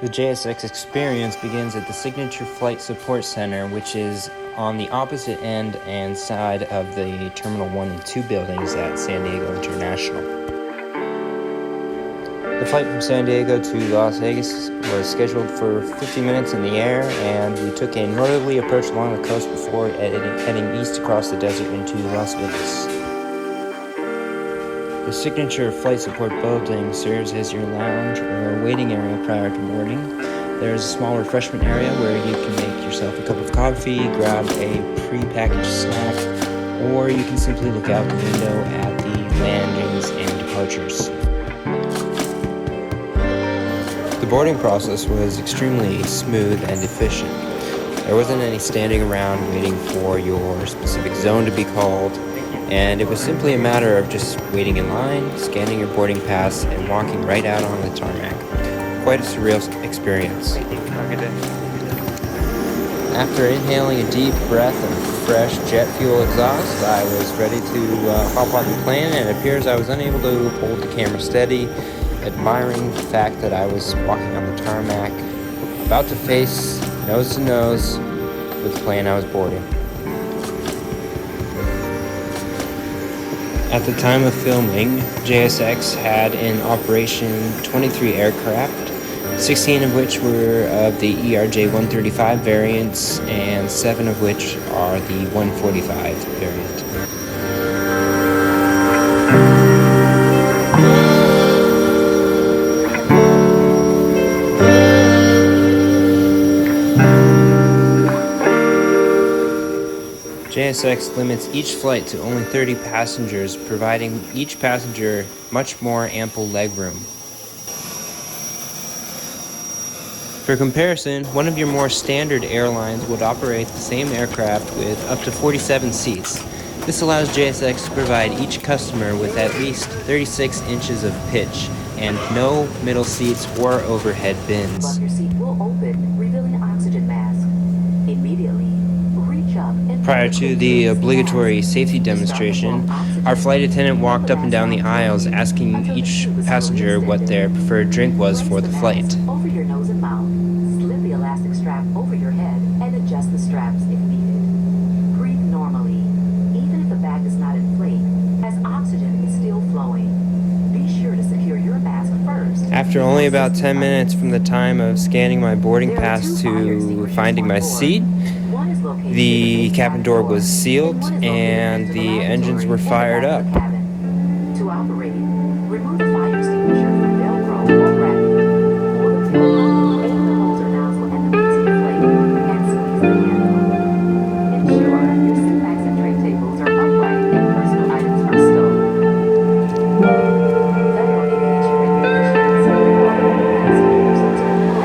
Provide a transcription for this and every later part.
The JSX experience begins at the Signature Flight Support Center, which is on the opposite end and side of the Terminal 1 and 2 buildings at San Diego International. The flight from San Diego to Las Vegas was scheduled for 50 minutes in the air, and we took a northerly approach along the coast before heading east across the desert into Las Vegas. The Signature Flight Support Building serves as your lounge or waiting area prior to boarding. There is a small refreshment area where you can make yourself a cup of coffee, grab a pre-packaged snack, or you can simply look out the window at the landings and departures. The boarding process was extremely smooth and efficient. There wasn't any standing around waiting for your specific zone to be called, and it was simply a matter of just waiting in line, scanning your boarding pass, and walking right out on the tarmac. Quite a surreal experience. After inhaling a deep breath of fresh jet fuel exhaust, I was ready to hop on the plane, and it appears I was unable to hold the camera steady, admiring the fact that I was walking on the tarmac, about to face nose to nose with the plane I was boarding. At the time of filming, JSX had in operation 23 aircraft, 16 of which were of the ERJ-135 variants, and 7 of which are the 145 variant. JSX limits each flight to only 30 passengers, providing each passenger much more ample legroom. For comparison, one of your more standard airlines would operate the same aircraft with up to 47 seats. This allows JSX to provide each customer with at least 36 inches of pitch and no middle seats or overhead bins. Your seat will open, revealing oxygen mask. Immediately, reach up and Prior to the obligatory safety demonstration, our flight attendant walked up and down the aisles asking each passenger what their preferred drink was for the flight. Over your nose and mouth, slip the elastic strap over your head and adjust the straps if needed. Breathe normally, even if the bag does not inflate, as oxygen is still flowing. Be sure to secure your mask first. After only about 10 minutes from the time of scanning my boarding pass to finding my seat, the cabin door was sealed and the engines were fired up. To operate, remove the fire extinguisher from Velcro or racket. Pull the pin, aim the hose or nozzle at the base of the flame, and squeeze the handle. Ensure your seat backs and tray tables are upright and personal items are stowed. Federal aviation regulations require passengers to comply.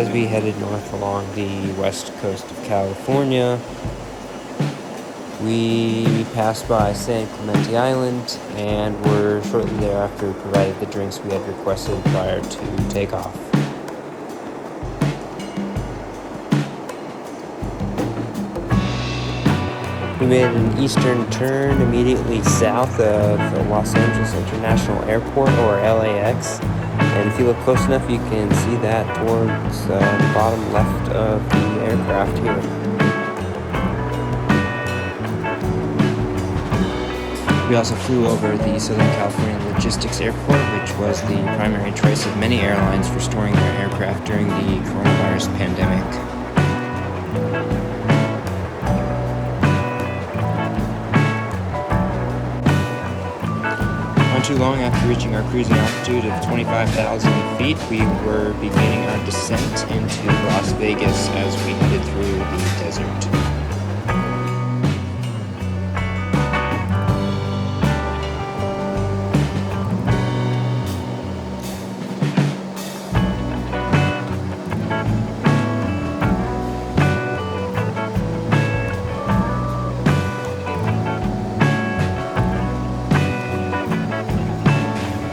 as we headed north along the west coast of California, we passed by San Clemente Island and were shortly thereafter provided the drinks we had requested prior to takeoff. We made an eastern turn immediately south of Los Angeles International Airport, or LAX, and if you look close enough you can see that towards the bottom left of the aircraft here. We also flew over the Southern California Logistics Airport, which was the primary choice of many airlines for storing their aircraft during the coronavirus pandemic. Not too long after reaching our cruising altitude of 25,000 feet, we were beginning our descent into Las Vegas as we headed through the desert.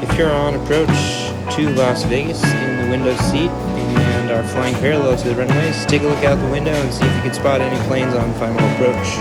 If you're on approach to Las Vegas in the window seat and are flying parallel to the runways, take a look out the window and see if you can spot any planes on final approach.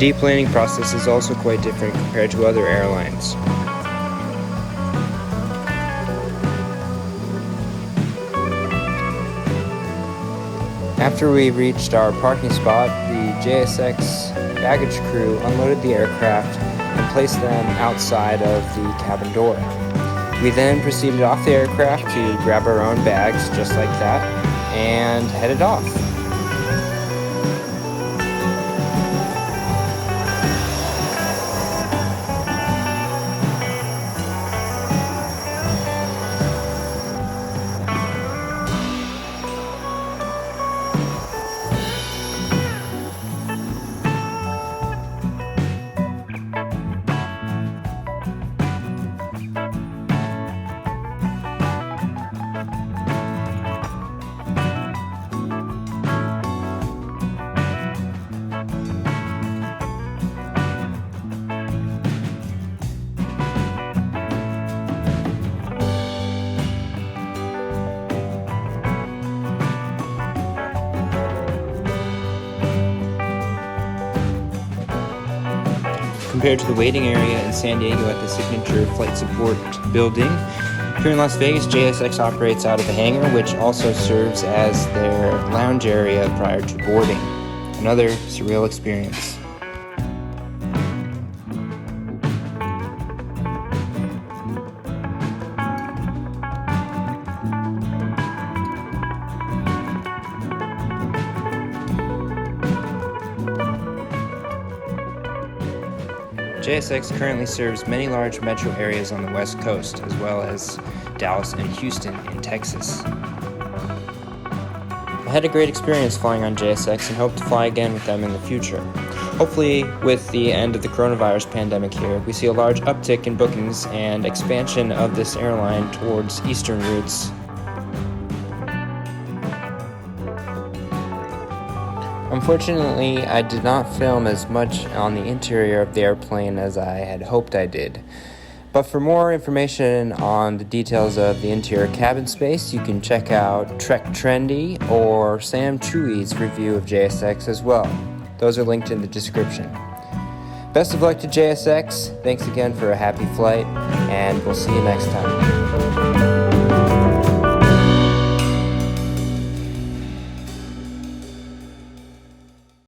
deplaning process is also quite different compared to other airlines. After we reached our parking spot, the JSX baggage crew unloaded the aircraft and placed them outside of the cabin door. We then proceeded off the aircraft to grab our own bags, just like that, and headed off. Compared to the waiting area in San Diego at the Signature Flight Support building, here in Las Vegas, JSX operates out of the hangar, which also serves as their lounge area prior to boarding. Another surreal experience. JSX currently serves many large metro areas on the West Coast, as well as Dallas and Houston in Texas. I had a great experience flying on JSX and hope to fly again with them in the future. Hopefully, with the end of the coronavirus pandemic here, we see a large uptick in bookings and expansion of this airline towards eastern routes. Unfortunately, I did not film as much on the interior of the airplane as I had hoped I did. But for more information on the details of the interior cabin space, you can check out Trek Trendy or Sam Chewy's review of JSX as well. Those are linked in the description. Best of luck to JSX. Thanks again for a happy flight, and we'll see you next time.